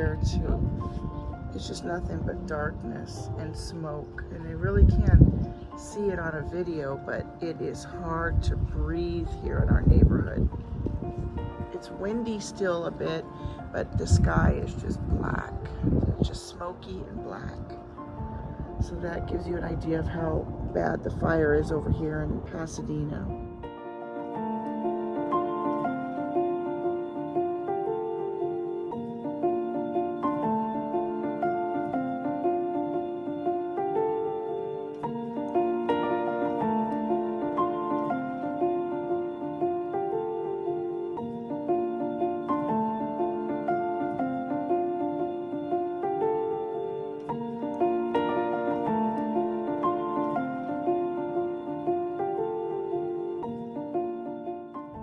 fire too. It's just nothing but darkness and smoke, and I really can't see it on a video, but it is hard to breathe here in our neighborhood. It's windy still a bit, but the sky is just black. It's just smoky and black. So that gives you an idea of how bad the fire is over here in Pasadena.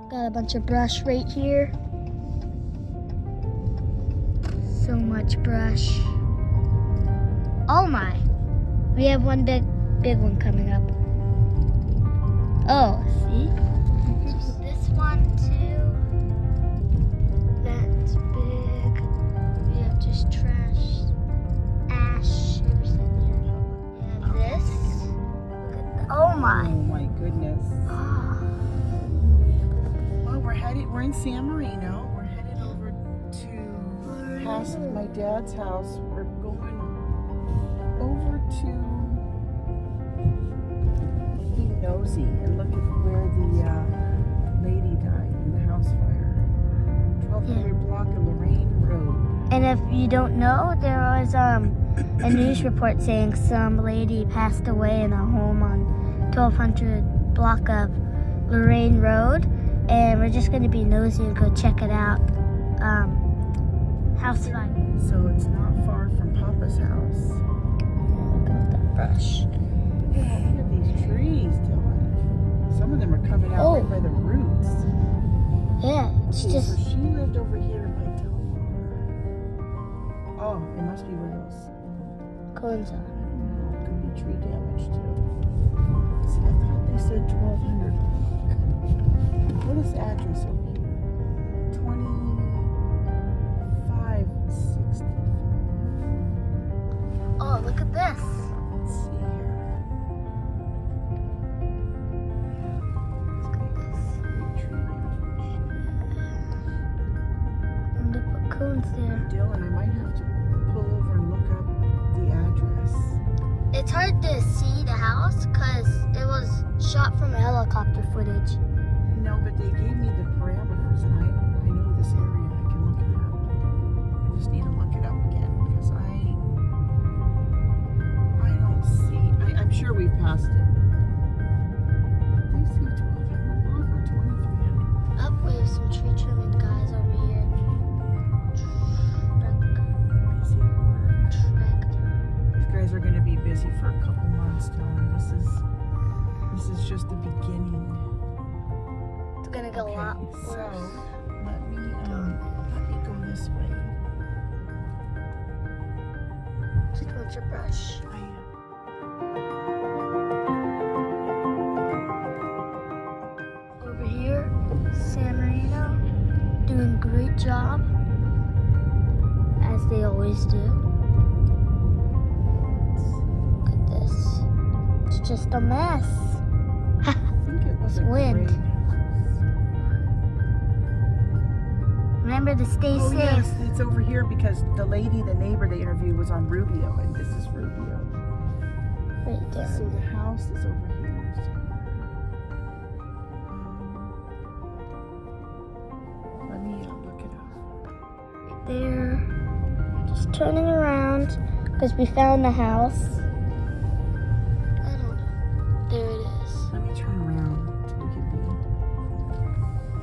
Got a bunch of brush right here. So much brush. Oh my! We have one big one coming up. Oh, see? Just this one too. That's big. We have just trash, ash, everything here. We have this. Look at that. Oh my! Oh my goodness. We're in San Marino. We're headed over to past my dad's house. We're going over to be nosy and look at where the lady died in the house fire. 1200 block of Lorraine Road. And if you don't know, there was a news report saying some lady passed away in a home on 1200 block of Lorraine Road. And we're just going to be nosy and go check it out. House fire. So it's not far from Papa's house. Look at that brush. Look at these trees, Dylan. Some of them are coming out right by the roots. Yeah, it's Okay, just... So she lived over here by Delmar. Oh, it must be where those cones are. could be tree damage too. See, I thought they said 1200. What is the address over here? 2560. Oh, look at this. Let's see here. Look at this. Tree damage. And they put cones there. Dylan, I might have to pull over and look up the address. It's hard to see the house because it was shot from helicopter footage. No, but they gave me the parameters, and I know this area. I can look it up. I just need to look it up again because I don't see. I'm sure we've passed it. They say 1200 block or 2300. Up, we have some tree trimming guys over here. Busy at work. Tractor. These guys are going to be busy for a couple months, Dylan. This is just the beginning. It's gonna go a lot So worse. let me go this way. Just want your brush. I am. Over here, San Marino, doing a great job, as they always do. Look at this. It's just a mess. I think it was It's a wind. grade. Remember to stay Oh safe. yes, it's over here because the neighbor they interviewed was on Rubio, and this is Rubio. Right there. So the house is over here. Let me look it up. Right there. Just turning around because we found the house. I don't know. There it is. Let me turn around so we can be.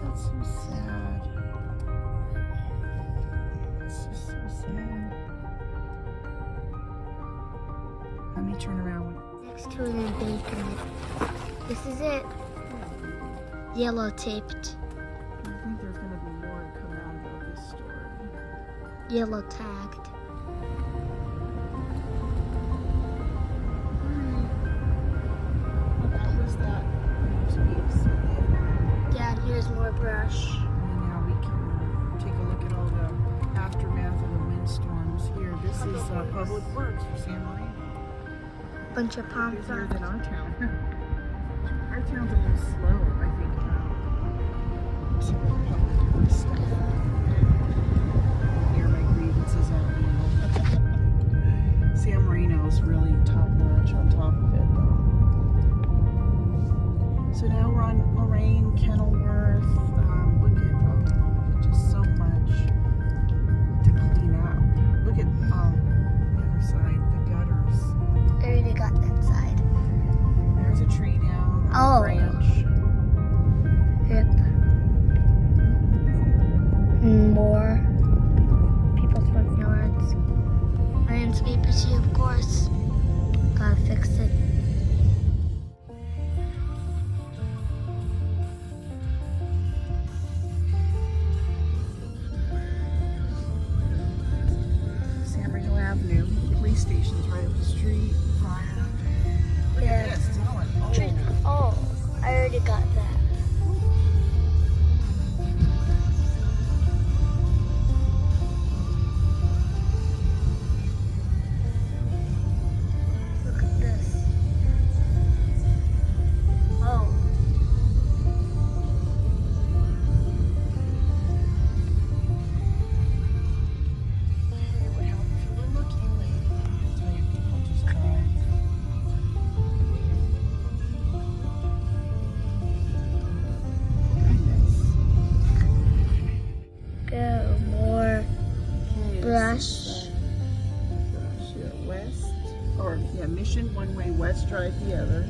That's so sad. It's just so sad. Let me turn around. Next to it in bacon. This is it. Yellow taped. I think there's gonna be more to come out about this story. Yellow tagged. That was that piece. Yeah, and here's more brush. And now we can take a look at all the aftermath of the windstorm. is Public Works for San Marino. Bunch of palm Busier fronds. than our town. Our town's a little slow, I think. Some public works stuff. Air my grievances out. San Marino's really top notch on top of it, though. So now we're on Lorraine, Kenilworth. Look at just so much to clean up. Look at the other side, the gutters. I already got that side. There's a tree down, a Oh. branch. Yep. More people's front yards. Landscapers here, of course. Gotta fix it. San Marino Avenue, the police station's right up the street. Fire. Look Yeah. at this, Dylan. Oh. Oh, I already got that. Look at this. Oh. It would help if you were looking, lady. I tell you, people just drive. Goodness. Go more Okay, brush. this is, brush, yeah, west. Or, yeah, Mission one way, west drive the other.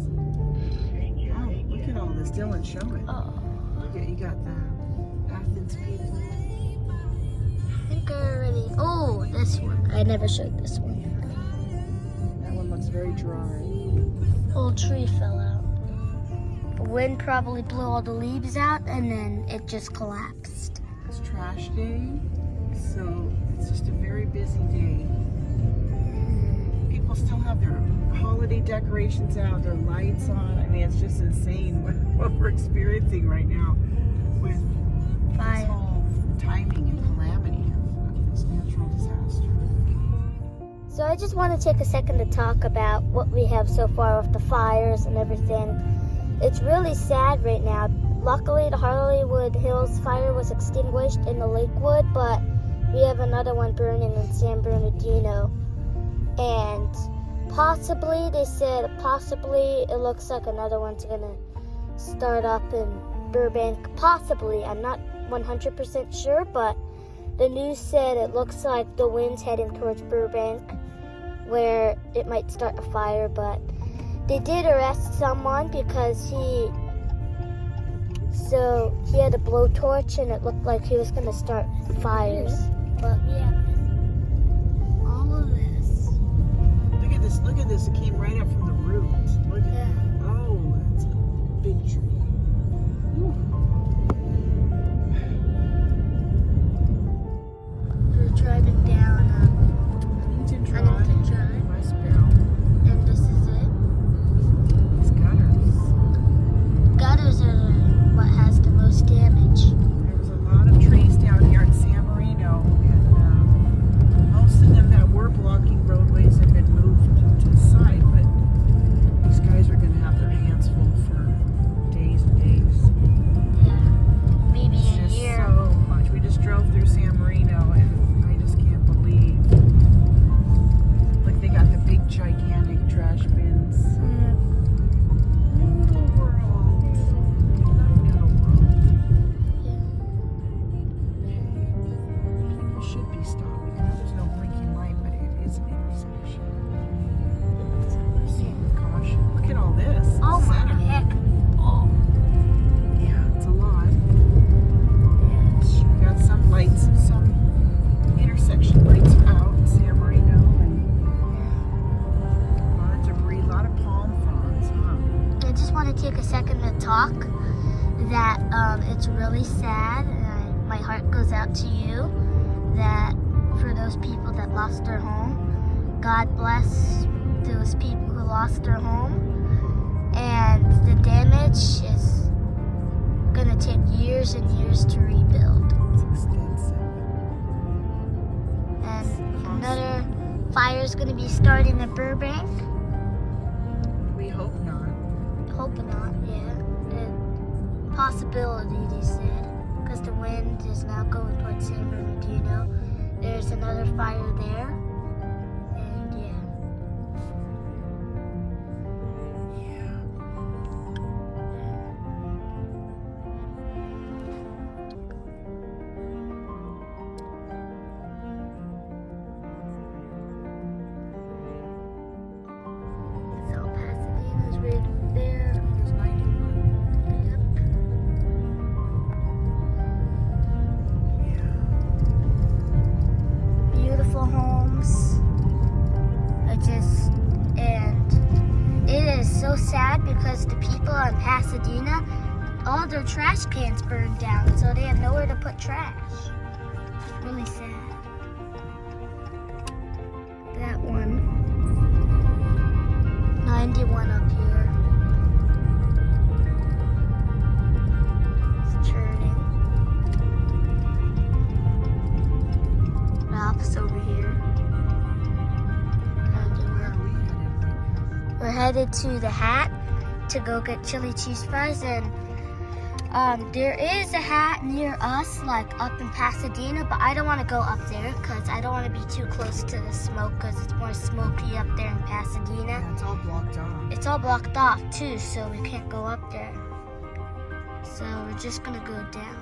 Wow, look at all this. Dylan, show it. Oh, Look at, you got the Athens people. I think I already. Oh, this one. I never showed this one. That one looks very dry. Whole tree fell out. The wind probably blew all the leaves out and then it just collapsed. It's trash day, so it's just a very busy day. People still have their holiday decorations out, their lights on. I mean, it's just insane what we're experiencing right now with this Fire. whole timing and calamity of this natural disaster. So I just want to take a second to talk about what we have so far with the fires and everything. It's really sad right now. Luckily, the Hollywood Hills fire was extinguished in the Lakewood, but we have another one burning in San Bernardino. And possibly, they said, possibly it looks like another one's going to start up in Burbank. Possibly, I'm not 100% sure, but the news said it looks like the wind's heading towards Burbank, where it might start a fire, but they did arrest someone because he had a blowtorch and it looked like he was going to start fires. But yeah, all of this. Look at this. It came right up from the roots. Look at Yeah. that. Oh, that's a big tree. Ooh. We're driving down Huntington Huntington Drive, westbound. and this is it. These gutters. Gutters are what has the most damage. There was a lot of trees down here in San Marino, and most of them that were blocking roadways have been moved to the side, but these guys are going to have their hands full for days and days. Yeah, maybe It's a just year. so much. We just drove through San Marino, and I just can't believe. Like, they got the big, gigantic trash bins. Noodle world. We love Noodle world. People should be stopping. I know there's no blinking light, but it is an intersection. So proceed with caution. Look at all this. Oh my Center. heck. Oh. Yeah, it's a lot. We got some lights, some intersection lights out in San Marino, and a lot of debris, a lot of palm fronds, huh? I just want to take a second to talk that it's really sad, and my heart goes out to you, that for those people that lost their home, God bless those people who lost their home, and which is gonna take years and years to rebuild. It's extensive. And another fire is gonna be starting at Burbank. We hope not. Hope not, yeah. And possibility, they said, because the wind is now going towards San Marino. There's another fire there, and yeah. So Pasadena's right there. There's 91. Yep. Beautiful homes. And it is so sad because the people in Pasadena, all their trash cans burned down, so they have nowhere to put trash. Really sad. That one. 91 up here. It's churning. Ralph's over here. Where are we headed right now? We're headed to the Hat to go get chili cheese fries, and there is a Hat near us, like up in Pasadena, but I don't want to go up there because I don't want to be too close to the smoke because it's more smoky up there in Pasadena. Yeah, it's all blocked off. It's all blocked off too, so we can't go up there. So we're just gonna go down.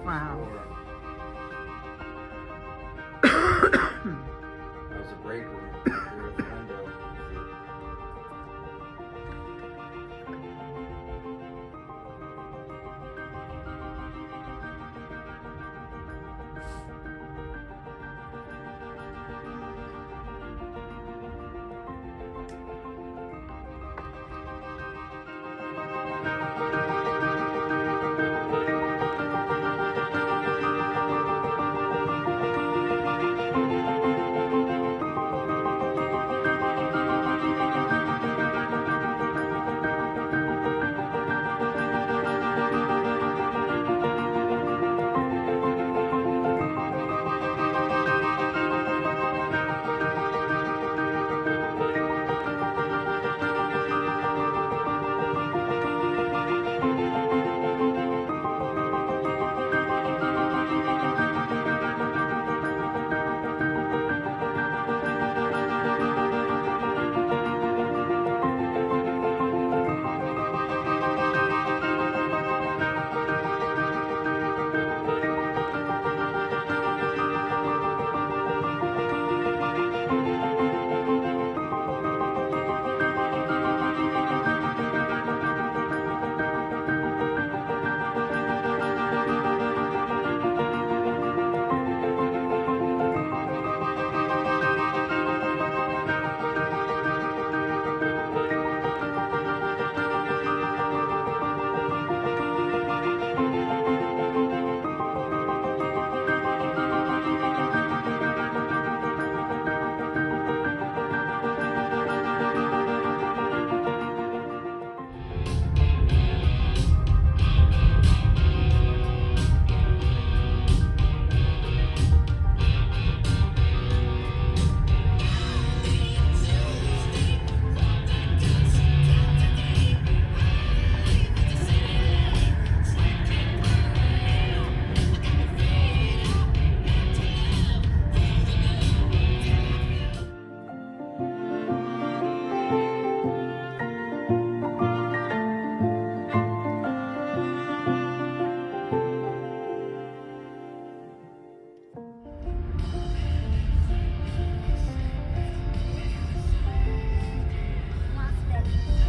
Wow. That was a break room through the window.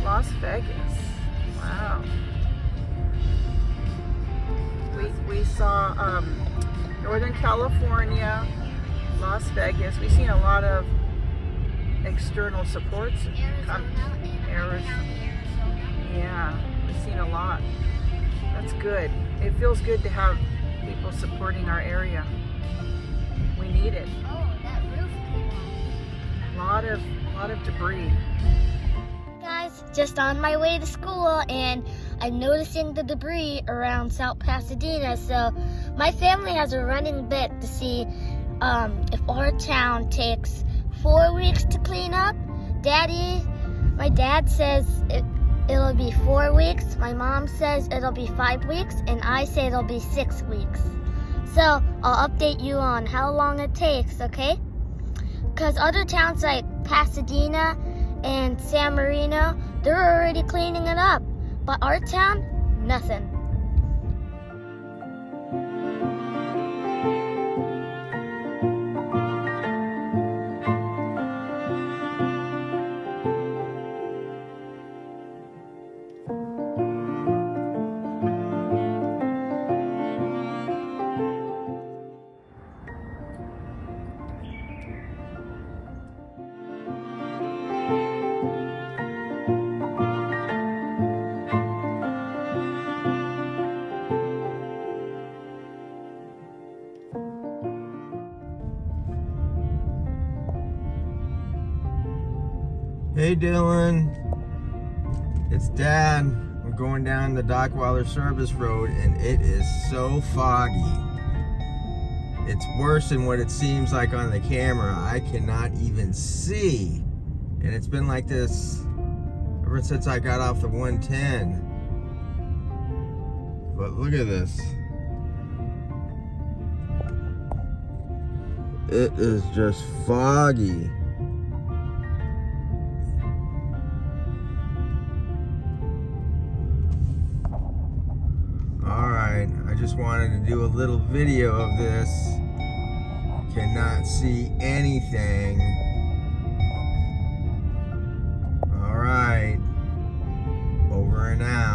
Las Vegas. saw Northern California, Las Vegas. We've seen a lot of external supports. Yeah, we've seen a lot. That's good. It feels good to have people supporting our area. We need it. Oh, that roof came off. Lot of debris. Guys, just on my way to school, and I'm noticing the debris around South Pasadena. So my family has a running bet to see if our town takes 4 weeks to clean up. My dad says it'll be 4 weeks. My mom says it'll be 5 weeks, and I say it'll be 6 weeks. So I'll update you on how long it takes, okay? Because other towns like Pasadena and San Marino, they're already cleaning it up. But our town, nothing. Hey Dylan, it's Dad. We're going down the Dockweiler Service Road and it is so foggy. It's worse than what it seems like on the camera. I cannot even see. And it's been like this ever since I got off the 110. But look at this. It is just foggy. I just wanted to do a little video of this. Cannot see anything. All right, over and out.